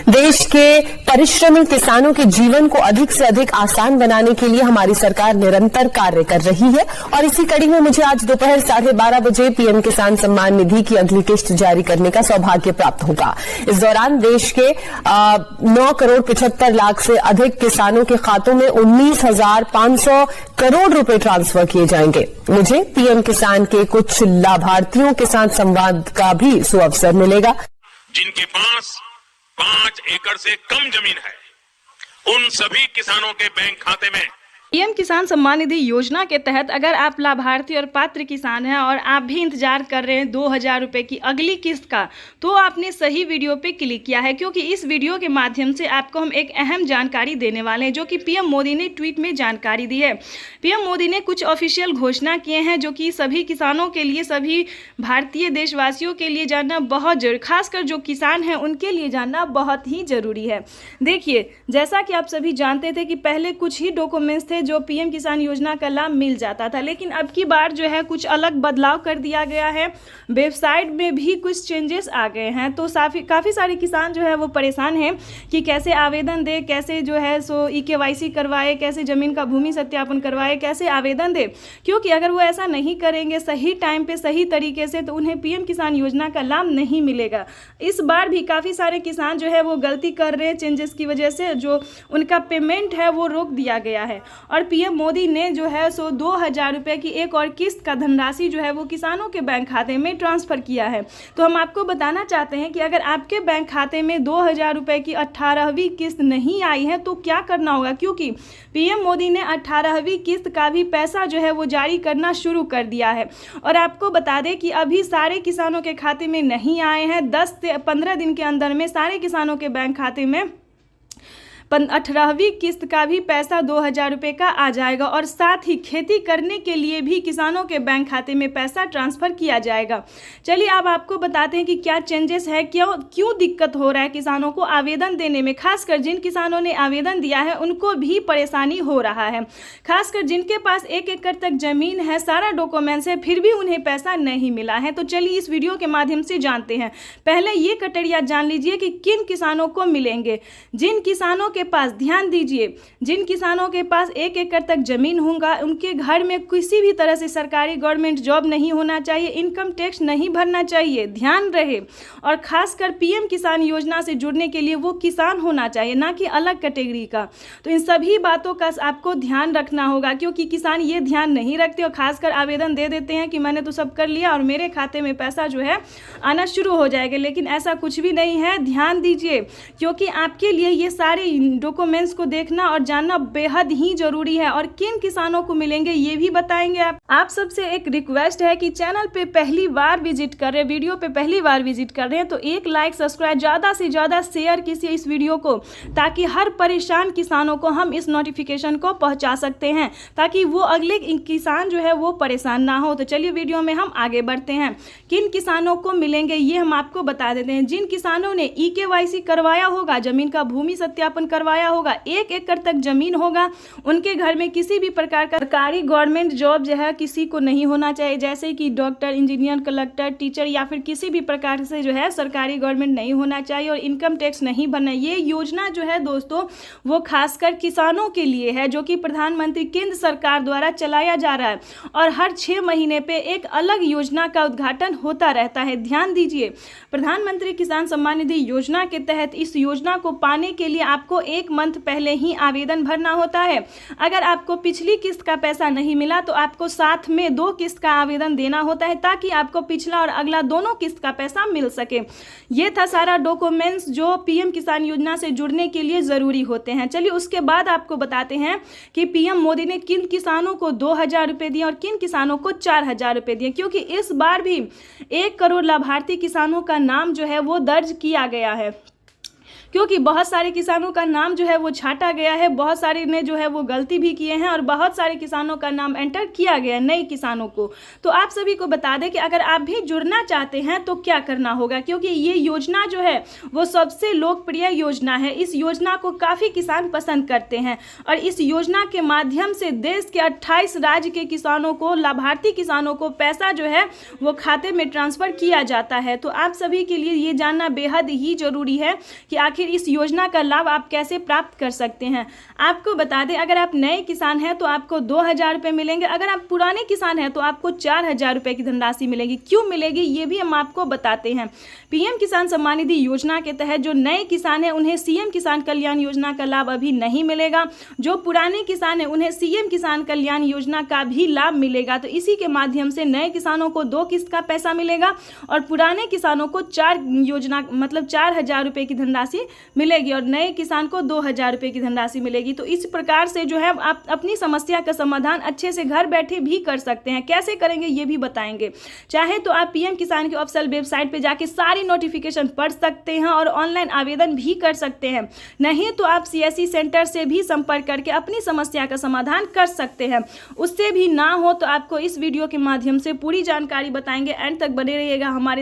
देश के परिश्रमी किसानों के जीवन को अधिक से अधिक आसान बनाने के लिए हमारी सरकार निरंतर कार्य कर रही है और इसी कड़ी में मुझे आज दोपहर 12:30 बजे पीएम किसान सम्मान निधि की अगली किस्त जारी करने का सौभाग्य प्राप्त होगा। इस दौरान देश के 9,75,00,000 से अधिक किसानों के खातों में 19,500 करोड़ रुपए ट्रांसफर किए जाएंगे। मुझे पीएम किसान के कुछ लाभार्थियों के साथ संवाद का भी सुअवसर मिलेगा। जिनके पास 5 एकड़ से कम जमीन है, उन सभी किसानों के बैंक खाते में पीएम किसान सम्मान निधि योजना के तहत अगर आप लाभार्थी और पात्र किसान हैं और आप भी इंतजार कर रहे हैं 2,000 रुपए की अगली किस्त का, तो आपने सही वीडियो पे क्लिक किया है, क्योंकि इस वीडियो के माध्यम से आपको हम एक अहम जानकारी देने वाले हैं, जो कि पीएम मोदी ने ट्वीट में जानकारी दी है। पीएम मोदी ने कुछ ऑफिशियल घोषणा किए हैं जो कि सभी किसानों के लिए, सभी भारतीय देशवासियों के लिए जानना बहुत जरूरी, खासकर जो किसान हैं उनके लिए जानना बहुत ही जरूरी है। देखिए, जैसा कि आप सभी जानते थे कि पहले कुछ ही डॉक्यूमेंट्स थे जो पीएम किसान योजना का लाभ मिल जाता था, लेकिन अब की बार जो है कुछ अलग बदलाव कर दिया गया है। वेबसाइट में भी कुछ चेंजेस आ गए हैं, तो काफ़ी सारे किसान जो है वो परेशान हैं कि कैसे आवेदन दे, कैसे जो है सो EKYC करवाए, कैसे ज़मीन का भूमि सत्यापन करवाए, कैसे आवेदन दे, क्योंकि अगर वो ऐसा नहीं करेंगे सही टाइम पे सही तरीके से तो उन्हें पीएम किसान योजना का लाभ नहीं मिलेगा। इस बार भी काफ़ी सारे किसान जो है वो गलती कर रहे हैं, चेंजेस की वजह से जो उनका पेमेंट है वो रोक दिया गया है और पीएम मोदी ने जो है सो 2,000 रुपये की एक और किस्त का धनराशि जो है वो किसानों के बैंक खाते में ट्रांसफ़र किया है। तो हम आपको बताना चाहते हैं कि अगर आपके बैंक खाते में 2,000 रुपये की 18वीं किस्त नहीं आई है तो क्या करना होगा, क्योंकि पीएम मोदी ने 18वीं किस्त का भी पैसा जो है वो जारी करना शुरू कर दिया है। और आपको बता दें कि अभी सारे किसानों के खाते में नहीं आए हैं। 10 से 15 दिन के अंदर में सारे किसानों के बैंक खाते में 18वीं किस्त का भी पैसा 2,000 रुपये का आ जाएगा और साथ ही खेती करने के लिए भी किसानों के बैंक खाते में पैसा ट्रांसफ़र किया जाएगा। चलिए अब आपको बताते हैं कि क्या चेंजेस है, क्यों दिक्कत हो रहा है किसानों को आवेदन देने में। खासकर जिन किसानों ने आवेदन दिया है उनको भी परेशानी हो रहा है, खासकर जिनके पास 1 एकड़ तक ज़मीन है, सारा डॉक्यूमेंट्स है, फिर भी उन्हें पैसा नहीं मिला है। तो चलिए इस वीडियो के माध्यम से जानते हैं। पहले ये कटरिया जान लीजिए कि किन किसानों को मिलेंगे। जिन किसानों के पास, ध्यान दीजिए, जिन किसानों के पास 1 एकड़ तक जमीन होगा, उनके घर में किसी भी तरह से सरकारी गवर्नमेंट जॉब नहीं होना चाहिए, इनकम टैक्स नहीं भरना चाहिए, ध्यान रहे। और खासकर पीएम किसान योजना से जुड़ने के लिए वो किसान होना चाहिए, ना कि अलग कैटेगरी का। तो इन सभी बातों का आपको ध्यान रखना होगा, क्योंकि किसान ये ध्यान नहीं रखते और खासकर आवेदन दे देते हैं कि मैंने तो सब कर लिया और मेरे खाते में पैसा जो है आना शुरू हो जाएगा, लेकिन ऐसा कुछ भी नहीं है। ध्यान दीजिए, क्योंकि आपके लिए ये सारे डॉक्यूमेंट्स को देखना और जानना बेहद ही जरूरी है। और किन किसानों को मिलेंगे ये भी बताएंगे। आप सबसे एक रिक्वेस्ट है कि चैनल पे पहली बार विजिट कर रहे हैं, वीडियो पे पहली बार विजिट कर रहे हैं, तो एक लाइक, सब्सक्राइब, ज़्यादा से ज़्यादा शेयर कीजिए इस वीडियो को, ताकि हर परेशान किसानों को हम इस नोटिफिकेशन को पहुँचा सकते हैं, ताकि वो अगले किसान जो है वो परेशान ना हो। तो चलिए वीडियो में हम आगे बढ़ते हैं। किन किसानों को मिलेंगे ये हम आपको बता देते हैं। जिन किसानों ने EKYC करवाया होगा, जमीन का भूमि सत्यापन करवाया होगा, 1 एकड़ तक जमीन होगा, उनके घर में किसी भी प्रकार का सरकारी गवर्नमेंट जॉब जो है किसी को नहीं होना चाहिए, जैसे कि डॉक्टर, इंजीनियर, कलेक्टर, टीचर या फिर किसी भी प्रकार से जो है सरकारी गवर्नमेंट नहीं होना चाहिए और इनकम टैक्स नहीं भरना। ये योजना जो है दोस्तों वो खासकर किसानों के लिए है, जो कि प्रधानमंत्री केंद्र सरकार द्वारा चलाया जा रहा है और हर 6 महीने पे एक अलग योजना का उद्घाटन होता रहता है। ध्यान दीजिए, प्रधानमंत्री किसान सम्मान निधि योजना के तहत इस योजना को पाने के लिए आपको 1 मंथ पहले ही आवेदन भरना होता है। अगर आपको पिछली किस्त का पैसा नहीं मिला तो आपको साथ में 2 किस्त का आवेदन देना होता है, ताकि आपको पिछला और अगला दोनों किस्त का पैसा मिल सके। ये था सारा डॉक्यूमेंट्स जो पीएम किसान योजना से जुड़ने के लिए ज़रूरी होते हैं। चलिए उसके बाद आपको बताते हैं कि पीएम मोदी ने किन किसानों को 2,000 रुपये दिए और किन किसानों को 4,000 रुपये दिए, क्योंकि इस बार भी 1 करोड़ लाभार्थी किसानों का नाम जो है वो दर्ज किया गया है। क्योंकि बहुत सारे किसानों का नाम जो है वो छाटा गया है, बहुत सारे ने जो है वो गलती भी किए हैं और बहुत सारे किसानों का नाम एंटर किया गया है, नए किसानों को। तो आप सभी को बता दें कि अगर आप भी जुड़ना चाहते हैं तो क्या करना होगा, क्योंकि ये योजना जो है वो सबसे लोकप्रिय योजना है। इस योजना को काफ़ी किसान पसंद करते हैं और इस योजना के माध्यम से देश के 28 राज्य के किसानों को, लाभार्थी किसानों को पैसा जो है वो खाते में ट्रांसफ़र किया जाता है। तो आप सभी के लिए ये जानना बेहद ही ज़रूरी है कि आखिर आखिर इस योजना का लाभ आप कैसे प्राप्त कर सकते हैं। आपको बता दें, अगर आप नए किसान हैं तो आपको 2,000 रुपये मिलेंगे, अगर आप पुराने किसान हैं तो आपको 4,000 रुपये की धनराशि मिलेगी। क्यों मिलेगी ये भी हम आपको बताते हैं। पीएम किसान सम्मान निधि योजना के तहत जो नए किसान हैं उन्हें सीएम किसान कल्याण योजना का लाभ अभी नहीं मिलेगा। जो पुराने किसान हैं उन्हें सीएम किसान कल्याण योजना का भी लाभ मिलेगा। तो इसी के माध्यम से नए किसानों को 2 किस्त का पैसा मिलेगा और पुराने किसानों को 4,000 रुपये की धनराशि मिलेगी और नए किसान को 2,000 रुपये की धनराशि मिलेगी। तो इस प्रकार से जो है आप अपनी समस्या का समाधान अच्छे से घर बैठे भी कर सकते हैं। कैसे करेंगे ये भी बताएंगे। चाहे तो आप पीएम किसान की ऑफिशियल वेबसाइट पे जाके सारी नोटिफिकेशन पढ़ सकते हैं और ऑनलाइन आवेदन भी कर सकते हैं। नहीं तो आप सीएससी सेंटर से भी संपर्क करके अपनी समस्या का समाधान कर सकते हैं। उससे भी ना हो तो आपको इस वीडियो के माध्यम से पूरी जानकारी बताएंगे। एंड तक बने रहिएगा हमारे